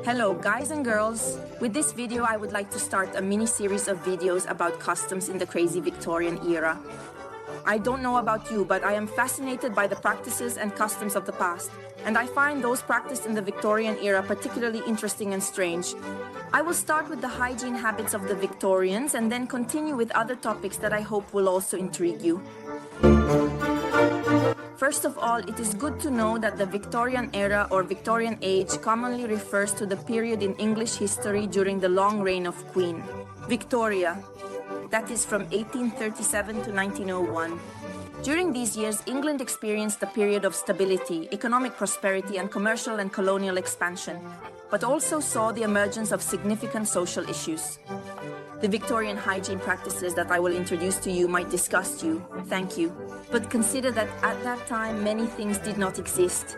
Hello guys and girls! With this video I would like to start a mini-series of videos about customs in the crazy Victorian era. I don't know about you, but I am fascinated by the practices and customs of the past, and I find those practiced in the Victorian era particularly interesting and strange. I will start with the hygiene habits of the Victorians and then continue with other topics that I hope will also intrigue you. First of all, it is good to know that the Victorian era or Victorian age commonly refers to the period in English history during the long reign of Queen Victoria, that is from 1837 to 1901. During these years, England experienced a period of stability, economic prosperity, and commercial and colonial expansion, but also saw the emergence of significant social issues. The Victorian hygiene practices that I will introduce to you might disgust you, thank you, but consider that at that time many things did not exist.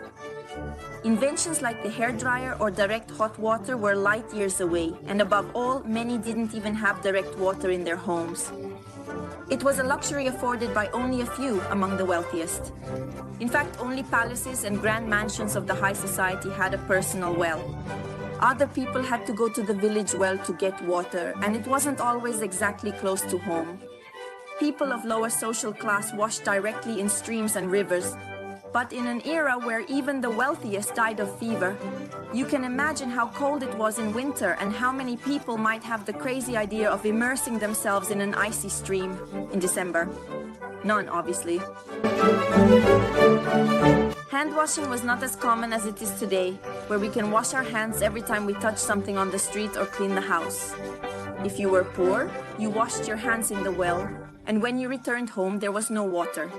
Inventions like the hairdryer or direct hot water were light years away, and above all, many didn't even have direct water in their homes. It was a luxury afforded by only a few among the wealthiest. In fact, only palaces and grand mansions of the high society had a personal well. Other people had to go to the village well to get water, and it wasn't always exactly close to home. People of lower social class washed directly in streams and rivers. But in an era where even the wealthiest died of fever, you can imagine how cold it was in winter and how many people might have the crazy idea of immersing themselves in an icy stream in December. None, obviously. Hand washing was not as common as it is today, where we can wash our hands every time we touch something on the street or clean the house. If you were poor, you washed your hands in the well, and when you returned home there was no water.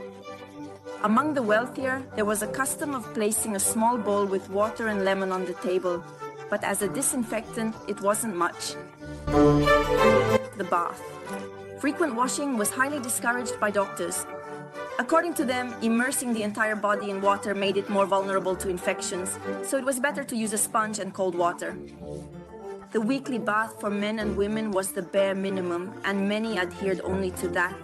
Among the wealthier, there was a custom of placing a small bowl with water and lemon on the table, but as a disinfectant, it wasn't much. The bath. Frequent washing was highly discouraged by doctors. According to them, immersing the entire body in water made it more vulnerable to infections, so it was better to use a sponge and cold water. The weekly bath for men and women was the bare minimum, and many adhered only to that.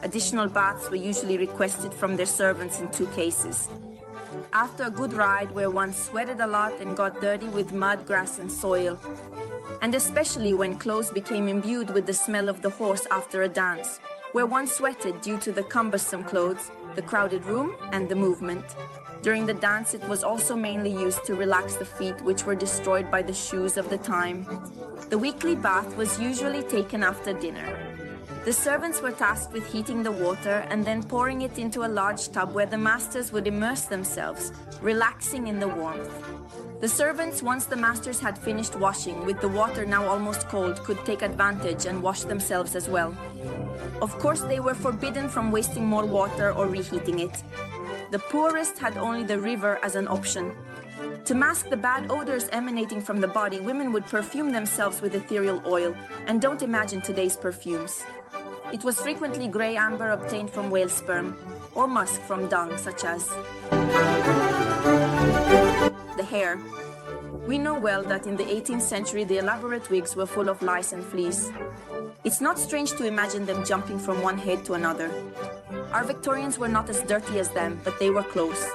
Additional baths were usually requested from their servants in two cases. After a good ride where one sweated a lot and got dirty with mud, grass and soil, and especially when clothes became imbued with the smell of the horse after a dance, where one sweated due to the cumbersome clothes, the crowded room and the movement. During the dance it was also mainly used to relax the feet, which were destroyed by the shoes of the time. The weekly bath was usually taken after dinner. The servants were tasked with heating the water and then pouring it into a large tub where the masters would immerse themselves, relaxing in the warmth. The servants, once the masters had finished washing, with the water now almost cold, could take advantage and wash themselves as well. Of course, they were forbidden from wasting more water or reheating it. The poorest had only the river as an option. To mask the bad odors emanating from the body, women would perfume themselves with ethereal oil, and don't imagine today's perfumes. It was frequently grey amber obtained from whale sperm, or musk from dung, such as the hair. We know well that in the 18th century the elaborate wigs were full of lice and fleas. It's not strange to imagine them jumping from one head to another. Our Victorians were not as dirty as them, but they were close.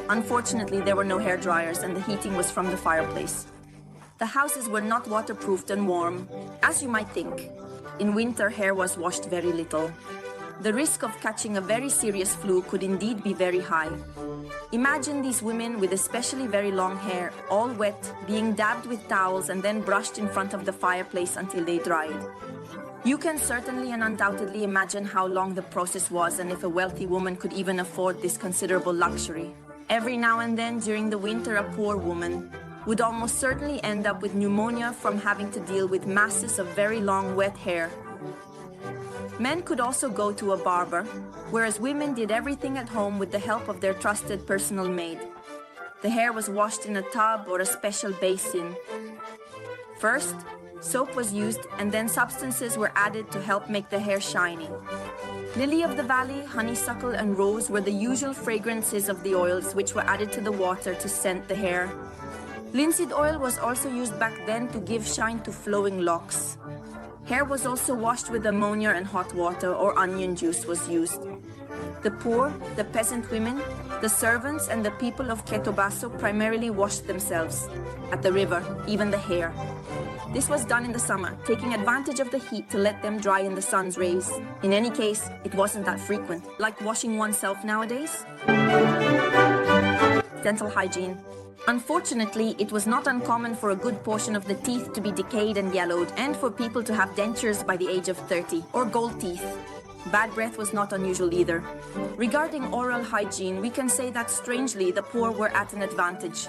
Unfortunately, there were no hair dryers and the heating was from the fireplace. The houses were not waterproofed and warm, as you might think. In winter, hair was washed very little. The risk of catching a very serious flu could indeed be very high. Imagine these women with especially very long hair, all wet, being dabbed with towels and then brushed in front of the fireplace until they dried. You can certainly and undoubtedly imagine how long the process was and if a wealthy woman could even afford this considerable luxury. Every now and then during the winter, a poor woman would almost certainly end up with pneumonia from having to deal with masses of very long wet hair. Men could also go to a barber, whereas women did everything at home with the help of their trusted personal maid. The hair was washed in a tub or a special basin. First, soap was used and then substances were added to help make the hair shiny. Lily of the valley, honeysuckle and rose were the usual fragrances of the oils which were added to the water to scent the hair. Linseed oil was also used back then to give shine to flowing locks. Hair was also washed with ammonia and hot water, or onion juice was used. The poor, the peasant women, The servants and the people of Ketobaso primarily washed themselves at the river, even the hair. This was done in the summer, taking advantage of the heat to let them dry in the sun's rays. In any case, it wasn't that frequent, like washing oneself nowadays. Dental hygiene. Unfortunately, it was not uncommon for a good portion of the teeth to be decayed and yellowed, and for people to have dentures by the age of 30, or gold teeth. Bad breath was not unusual either. Regarding oral hygiene, we can say that strangely the poor were at an advantage.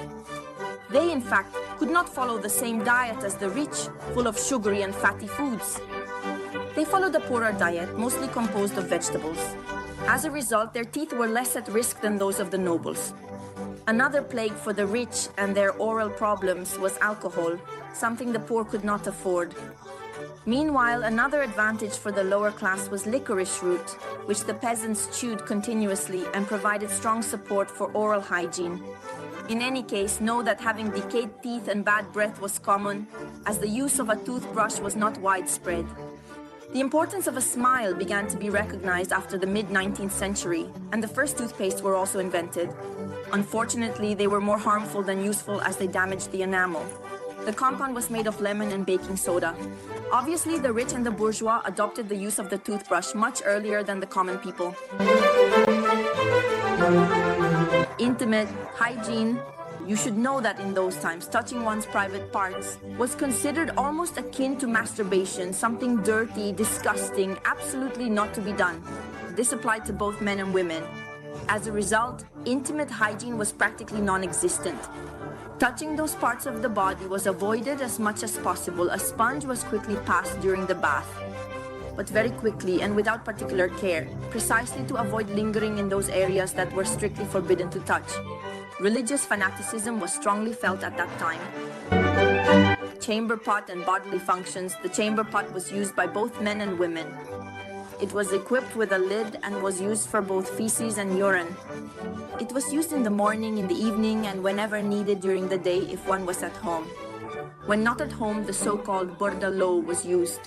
They, in fact, could not follow the same diet as the rich, full of sugary and fatty foods. They followed a poorer diet, mostly composed of vegetables. As a result, their teeth were less at risk than those of the nobles. Another plague for the rich and their oral problems was alcohol, something the poor could not afford. Meanwhile, another advantage for the lower class was licorice root, which the peasants chewed continuously and provided strong support for oral hygiene. In any case, know that having decayed teeth and bad breath was common, as the use of a toothbrush was not widespread. The importance of a smile began to be recognized after the mid-19th century, and the first toothpastes were also invented. Unfortunately, they were more harmful than useful as they damaged the enamel. The compound was made of lemon and baking soda. Obviously, the rich and the bourgeois adopted the use of the toothbrush much earlier than the common people. Intimate hygiene. You should know that in those times, touching one's private parts was considered almost akin to masturbation, something dirty, disgusting, absolutely not to be done. This applied to both men and women. As a result, intimate hygiene was practically non-existent. Touching those parts of the body was avoided as much as possible. A sponge was quickly passed during the bath, but very quickly and without particular care, precisely to avoid lingering in those areas that were strictly forbidden to touch. Religious fanaticism was strongly felt at that time. Chamber pot and bodily functions. The chamber pot was used by both men and women. It was equipped with a lid and was used for both feces and urine. It was used in the morning, in the evening, and whenever needed during the day if one was at home. When not at home, the so-called bordalo was used.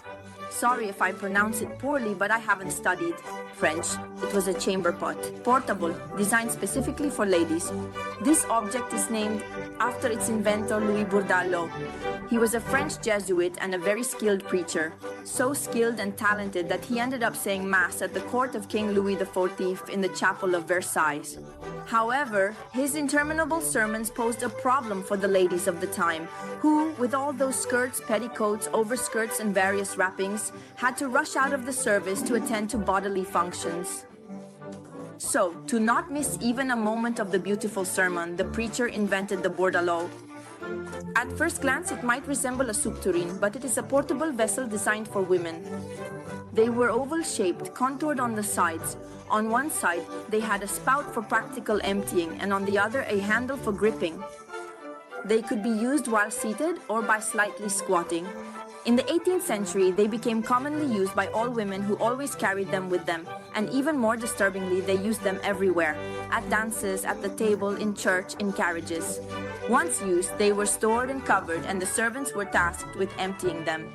Sorry if I pronounce it poorly, but I haven't studied French. It was a chamber pot, portable, designed specifically for ladies. This object is named after its inventor, Louis Bourdaloue. He was a French Jesuit and a very skilled preacher, so skilled and talented that he ended up saying Mass at the court of King Louis XIV in the chapel of Versailles. However, his interminable sermons posed a problem for the ladies of the time, who, with all those skirts, petticoats, overskirts, and various wrappings, had to rush out of the service to attend to bodily functions. So, to not miss even a moment of the beautiful sermon, the preacher invented the bordalo. At first glance, it might resemble a soup tureen, but it is a portable vessel designed for women. They were oval-shaped, contoured on the sides. On one side, they had a spout for practical emptying, and on the other, a handle for gripping. They could be used while seated or by slightly squatting. In the 18th century, they became commonly used by all women who always carried them with them, and even more disturbingly, they used them everywhere, at dances, at the table, in church, in carriages. Once used, they were stored and covered, and the servants were tasked with emptying them.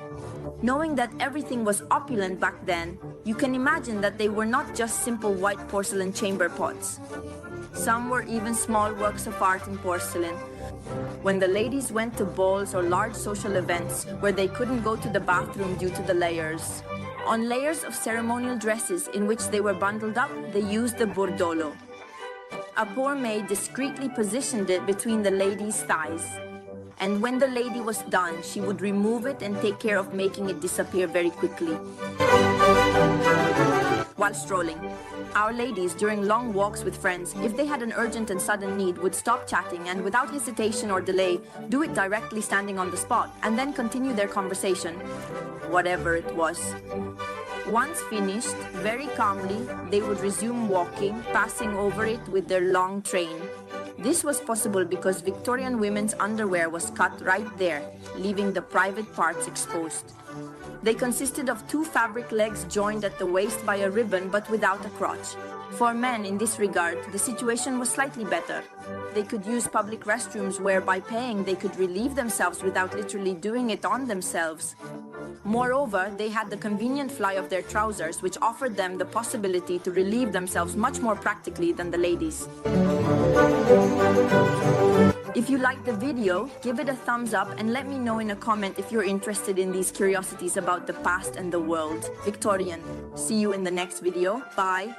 Knowing that everything was opulent back then, you can imagine that they were not just simple white porcelain chamber pots. Some were even small works of art in porcelain. When the ladies went to balls or large social events where they couldn't go to the bathroom due to the layers, on layers of ceremonial dresses in which they were bundled up, they used the bordolo. A poor maid discreetly positioned it between the lady's thighs. And when the lady was done, she would remove it and take care of making it disappear very quickly. While strolling, our ladies, during long walks with friends, if they had an urgent and sudden need, would stop chatting and without hesitation or delay, do it directly standing on the spot, and then continue their conversation, whatever it was. Once finished, very calmly, they would resume walking, passing over it with their long train. This was possible because Victorian women's underwear was cut right there, leaving the private parts exposed. They consisted of two fabric legs joined at the waist by a ribbon but without a crotch. For men, in this regard, the situation was slightly better. They could use public restrooms where by paying they could relieve themselves without literally doing it on themselves. Moreover, they had the convenient fly of their trousers, which offered them the possibility to relieve themselves much more practically than the ladies. If you liked the video, give it a thumbs up and let me know in a comment if you're interested in these curiosities about the past and the world. Victorian. See you in the next video. Bye.